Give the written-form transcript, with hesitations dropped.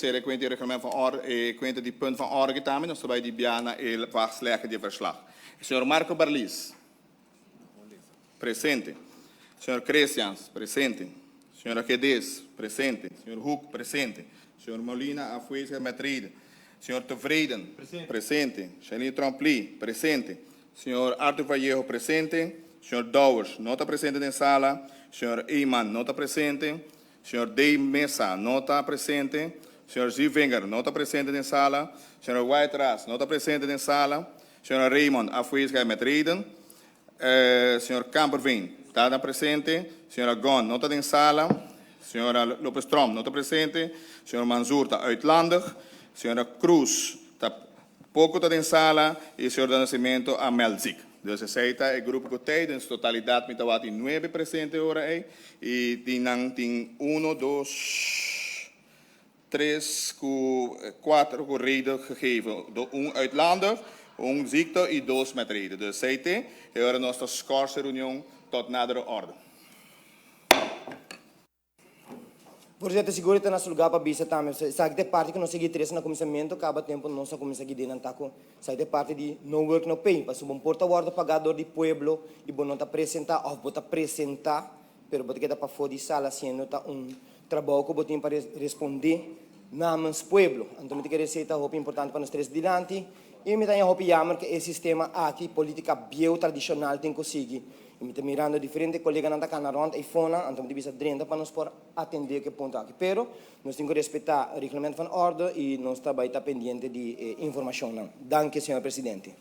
serie quinti reglement van orde, quinti die punt van orde getame, dan bij die biana el vastleggen die verslag. Senhor Marco Barlis. Presente. Senhor Christians, presente. Senhora Guedes, presente. Senhor Hoek, presente. Senhor Molina, afwezig met reden. Senhor Tevreden, presente. Shelly Trompli, presente. Senhor Arthur Vallejo, presente. Senhor Dowers, nota presente em sala. Senhor Eyman, nota presente. Senhor Day Mesa, nota presente. Senhor Zivinger, nota presente em sala. Senhor Whiteras, nota presente em sala. Senhor Raymond, afwezig met reden. Senhor Camperveen, está presente. Senhora Gon, nota em sala. Senhora Lopez Trom, nota presente. Senhor Manzour, está uitlandig. Senhora Cruz, está pouco em sala. E senhor do Nascimento, a Melzik. Dus aceita o grupo que tem, em totalidade, me está 9 presente agora aí. E tem 1, 2, 3, 4 corridos gegeven. 1 uitlandig, 1 ziekte e 2 met reden. Dus aceita. E agora nossa scorse reunião tot nadere orde. Voorzitter, seguridade na lugar para bisa também. Sabe de parte que não segui três na comissamento, acaba tempo não só começa aqui dentro taco. Sabe de parte de no work no pay, para subir porta-guarda pagador de pueblo e bom não tá apresentar, ou bota apresentar, pero bota que dá para fora de sala sendo tá trabalho que botem para responder namens pueblo. Então me que receita roupa importante para nós três diante. E me tenho roupa jammer que esse sistema aqui política bio tradicional tem conseguir. E me mirando diferente colega na Canaronda e fona, então me bisa drenda para nós por atender que ponto aqui. Pero nós temos que respeitar o regulamento van orde e nós também está pendente de informação. Danke, senhor presidente.